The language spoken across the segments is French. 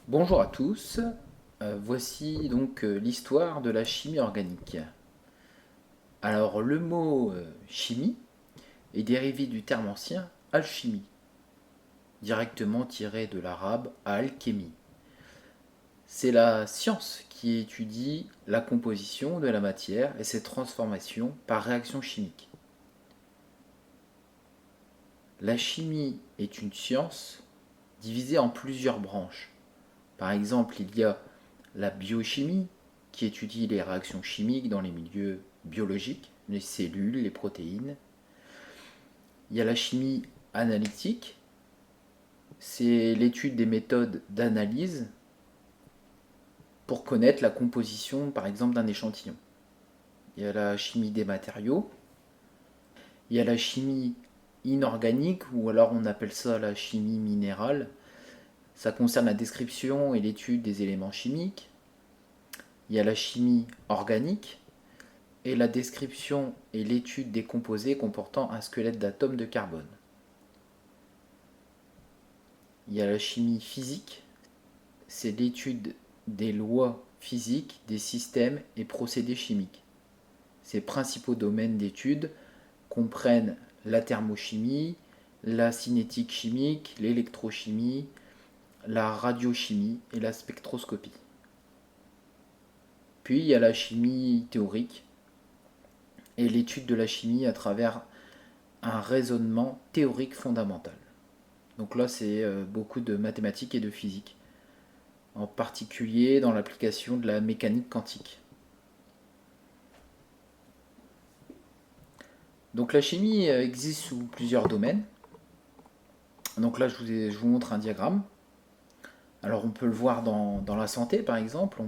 Bonjour à tous. Voici donc l'histoire de la chimie organique. Alors le mot chimie est dérivé du terme ancien alchimie, directement tiré de l'arabe alchémie. C'est la science qui étudie la composition de la matière et ses transformations par réaction chimique. La chimie est une science divisée en plusieurs branches. Par exemple, il y a la biochimie, qui étudie les réactions chimiques dans les milieux biologiques, les cellules, les protéines. Il y a la chimie analytique, c'est l'étude des méthodes d'analyse pour connaître la composition, par exemple, d'un échantillon. Il y a la chimie des matériaux, il y a la chimie inorganique, ou alors on appelle ça la chimie minérale. Ça concerne la description et l'étude des éléments chimiques. Il y a la chimie organique, et la description et l'étude des composés comportant un squelette d'atomes de carbone. Il y a la chimie physique, c'est l'étude des lois physiques, des systèmes et procédés chimiques. Ces principaux domaines d'étude comprennent la thermochimie, la cinétique chimique, l'électrochimie, la radiochimie et la spectroscopie. Puis il y a la chimie théorique et l'étude de la chimie à travers un raisonnement théorique fondamental. Donc là, c'est beaucoup de mathématiques et de physique, en particulier dans l'application de la mécanique quantique. Donc la chimie existe sous plusieurs domaines. Donc là, je vous montre un diagramme. Alors on peut le voir dans la santé, par exemple.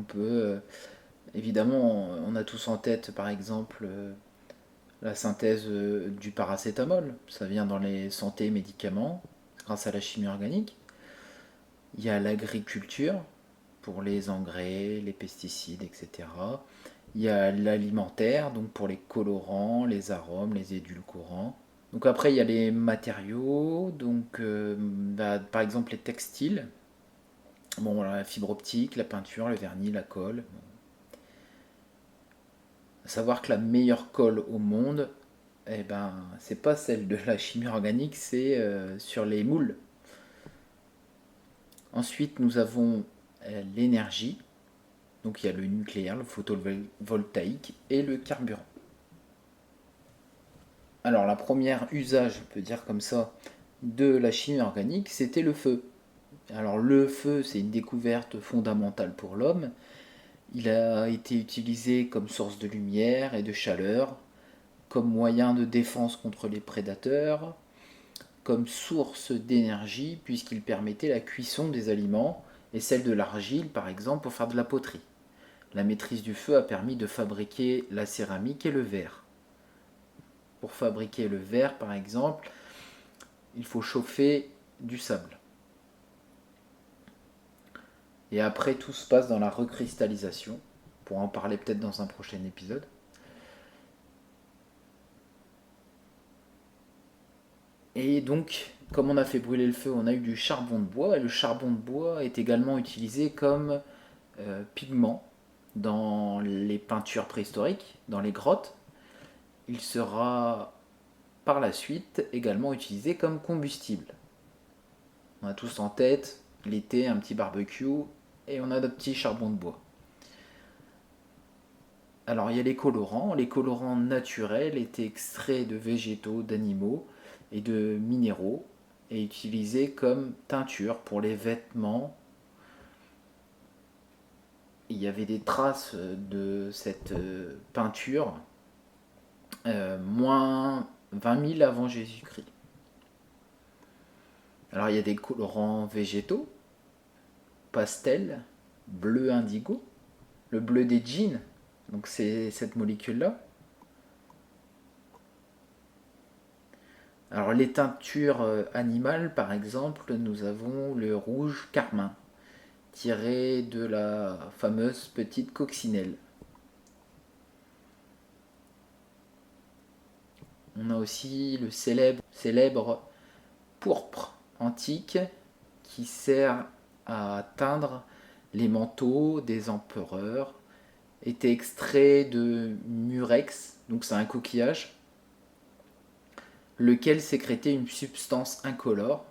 Évidemment, on a tous en tête, par exemple, la synthèse du paracétamol. Ça vient dans les santé médicaments, grâce à la chimie organique. Il y a l'agriculture, pour les engrais, les pesticides, etc. Il y a l'alimentaire, donc pour les colorants, les arômes, les édulcorants. Donc après, il y a les matériaux, donc par exemple les textiles. Bon, voilà, la fibre optique, la peinture, le vernis, la colle. À savoir que la meilleure colle au monde, eh ben, c'est pas celle de la chimie organique, c'est sur les moules. Ensuite, nous avons l'énergie. Donc il y a le nucléaire, le photovoltaïque et le carburant. Alors la première usage, on peut dire comme ça, de la chimie organique, c'était le feu. Alors le feu, c'est une découverte fondamentale pour l'homme. Il a été utilisé comme source de lumière et de chaleur, comme moyen de défense contre les prédateurs, comme source d'énergie puisqu'il permettait la cuisson des aliments et celle de l'argile par exemple pour faire de la poterie. La maîtrise du feu a permis de fabriquer la céramique et le verre. Pour fabriquer le verre par exemple, il faut chauffer du sable. Et après, tout se passe dans la recristallisation. On pourra en parler peut-être dans un prochain épisode. Et donc, comme on a fait brûler le feu, on a eu du charbon de bois. Et le charbon de bois est également utilisé comme pigment dans les peintures préhistoriques, dans les grottes. Il sera par la suite également utilisé comme combustible. On a tous en tête l'été, un petit barbecue, et on a notre petit charbon de bois. Alors il y a les colorants. Les colorants naturels étaient extraits de végétaux, d'animaux et de minéraux et utilisés comme teinture pour les vêtements. Il y avait des traces de cette peinture moins 20 000 avant Jésus-Christ. Alors il y a des colorants végétaux, pastel, bleu indigo, le bleu des jeans, donc c'est cette molécule-là. Alors les teintures animales, par exemple, nous avons le rouge carmin, tiré de la fameuse petite coccinelle. On a aussi le célèbre pourpre antique qui sert à atteindre les manteaux des empereurs était extrait de murex, donc c'est un coquillage, lequel sécrétait une substance incolore,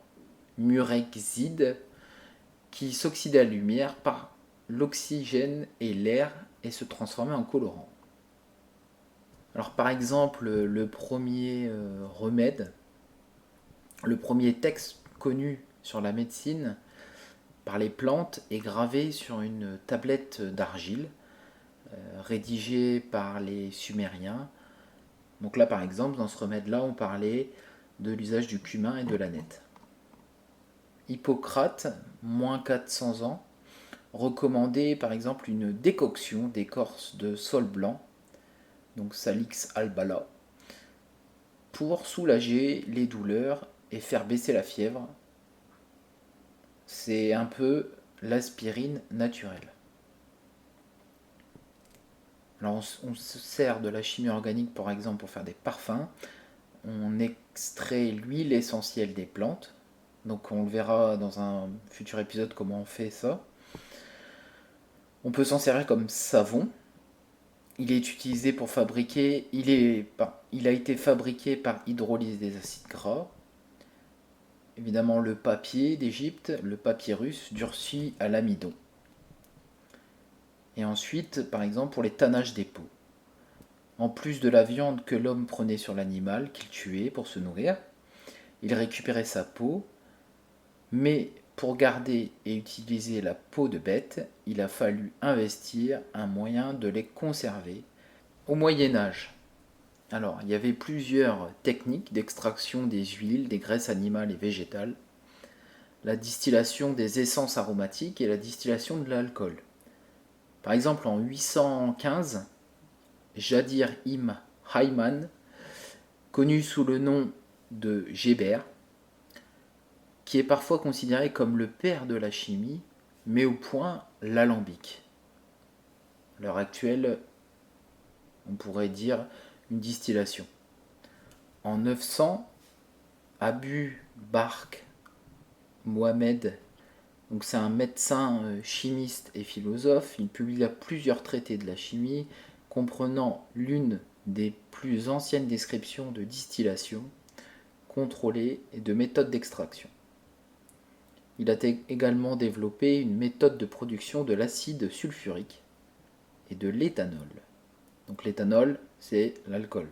murexide, qui s'oxydait à la lumière par l'oxygène et l'air et se transformait en colorant. Alors par exemple, le premier remède, le premier texte connu sur la médecine par les plantes est gravé sur une tablette d'argile, rédigée par les Sumériens. Donc là par exemple, dans ce remède-là, on parlait de l'usage du cumin et de l'aneth. Hippocrate, moins 400 ans, recommandait par exemple une décoction d'écorce de saule blanc, donc Salix albala, pour soulager les douleurs et faire baisser la fièvre. C'est un peu l'aspirine naturelle. Alors on se sert de la chimie organique par exemple pour faire des parfums. On extrait l'huile essentielle des plantes. Donc on le verra dans un futur épisode comment on fait ça. On peut s'en servir comme savon. Il est utilisé pour fabriquer. Il a été fabriqué par hydrolyse des acides gras. Évidemment le papier d'Égypte, le papyrus durci à l'amidon. Et ensuite, par exemple, pour les tannages des peaux. En plus de la viande que l'homme prenait sur l'animal qu'il tuait pour se nourrir, il récupérait sa peau, mais pour garder et utiliser la peau de bête, il a fallu investir un moyen de les conserver. Au Moyen Âge, alors il y avait plusieurs techniques d'extraction des huiles, des graisses animales et végétales, la distillation des essences aromatiques et la distillation de l'alcool. Par exemple, en 815, Jadir ibn Hayman, connu sous le nom de Geber, qui est parfois considéré comme le père de la chimie, met au point l'alambic. À l'heure actuelle, on pourrait dire une distillation. En 900, Abu Bakr Mohamed, donc c'est un médecin chimiste et philosophe, il publia plusieurs traités de la chimie, comprenant l'une des plus anciennes descriptions de distillation contrôlée et de méthodes d'extraction. Il a également développé une méthode de production de l'acide sulfurique et de l'éthanol. Donc l'éthanol, c'est l'alcool,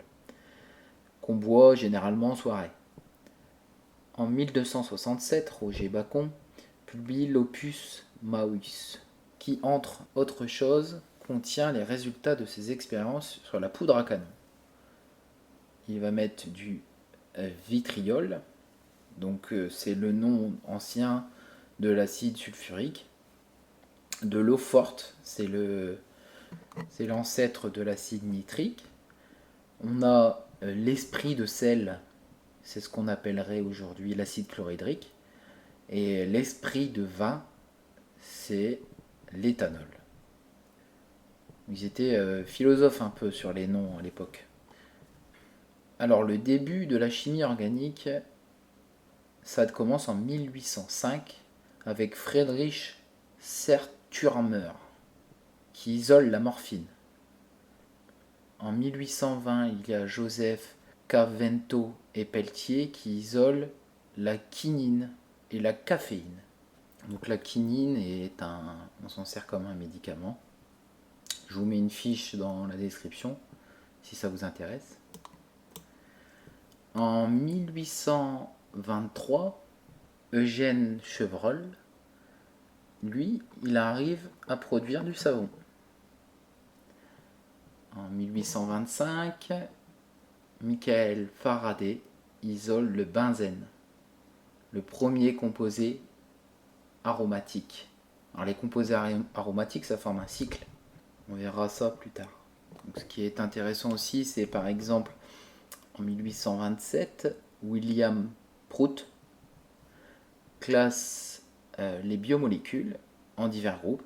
qu'on boit généralement en soirée. En 1267, Roger Bacon publie l'Opus Maus, qui, entre autres choses, contient les résultats de ses expériences sur la poudre à canon. Il va mettre du vitriol, donc c'est le nom ancien de l'acide sulfurique, de l'eau forte, c'est l'ancêtre de l'acide nitrique. On a l'esprit de sel, c'est ce qu'on appellerait aujourd'hui l'acide chlorhydrique, et l'esprit de vin, c'est l'éthanol. Ils étaient philosophes un peu sur les noms à l'époque. Alors le début de la chimie organique, ça commence en 1805 avec Friedrich Serturmer qui isole la morphine. En 1820, il y a Joseph Cavento et Pelletier qui isolent la quinine et la caféine. Donc la quinine on s'en sert comme un médicament. Je vous mets une fiche dans la description si ça vous intéresse. En 1823, Eugène Chevreul, lui, il arrive à produire du savon. En 1825, Michael Faraday isole le benzène, le premier composé aromatique. Alors les composés aromatiques, ça forme un cycle. On verra ça plus tard. Donc, ce qui est intéressant aussi, c'est par exemple en 1827, William Prout classe les biomolécules en divers groupes,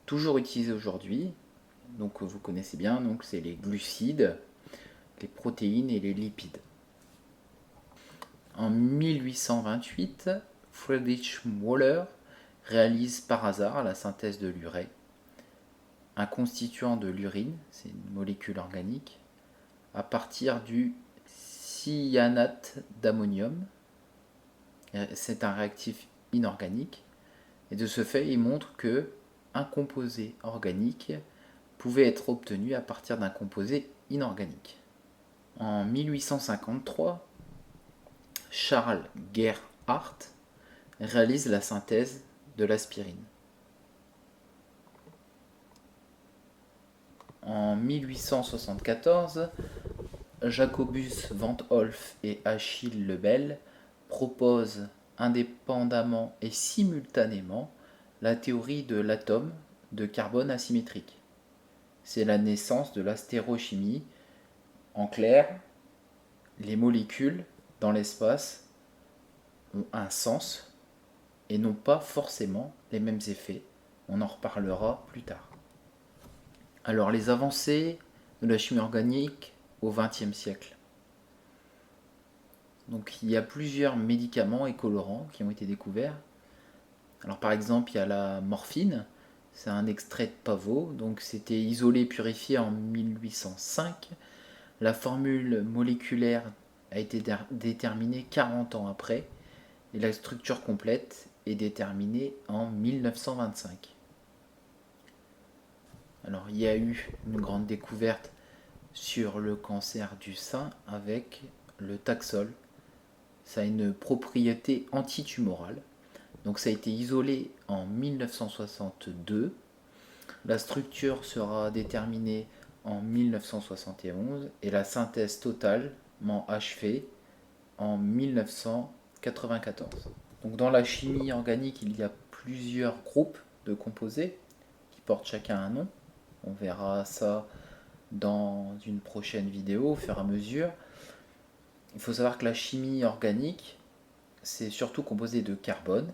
toujours utilisés aujourd'hui. Donc vous connaissez bien, donc c'est les glucides, les protéines et les lipides. En 1828, Friedrich Müller réalise par hasard la synthèse de l'urée, un constituant de l'urine, c'est une molécule organique, à partir du cyanate d'ammonium. C'est un réactif inorganique, et de ce fait, il montre que un composé organique pouvait être obtenu à partir d'un composé inorganique. En 1853, Charles Gerhardt réalise la synthèse de l'aspirine. En 1874, Jacobus van 't Olff et Achille Lebel proposent indépendamment et simultanément la théorie de l'atome de carbone asymétrique. C'est la naissance de l'astérochimie. En clair, les molécules dans l'espace ont un sens et n'ont pas forcément les mêmes effets. On en reparlera plus tard. Alors, les avancées de la chimie organique au XXe siècle. Donc, il y a plusieurs médicaments et colorants qui ont été découverts. Alors, par exemple, il y a la morphine, c'est un extrait de pavot, donc c'était isolé et purifié en 1805. La formule moléculaire a été déterminée 40 ans après, et la structure complète est déterminée en 1925. Alors, il y a eu une grande découverte sur le cancer du sein avec le Taxol. Ça a une propriété antitumorale. Donc ça a été isolé en 1962. La structure sera déterminée en 1971 et la synthèse totalement achevée en 1994. Donc dans la chimie organique, il y a plusieurs groupes de composés qui portent chacun un nom. On verra ça dans une prochaine vidéo au fur et à mesure. Il faut savoir que la chimie organique, c'est surtout composé de carbone.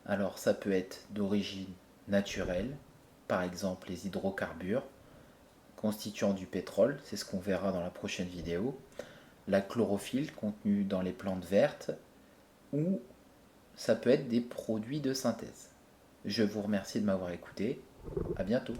Alors ça peut être d'origine naturelle, par exemple les hydrocarbures, constituant du pétrole, c'est ce qu'on verra dans la prochaine vidéo, la chlorophylle contenue dans les plantes vertes, ou ça peut être des produits de synthèse. Je vous remercie de m'avoir écouté, à bientôt.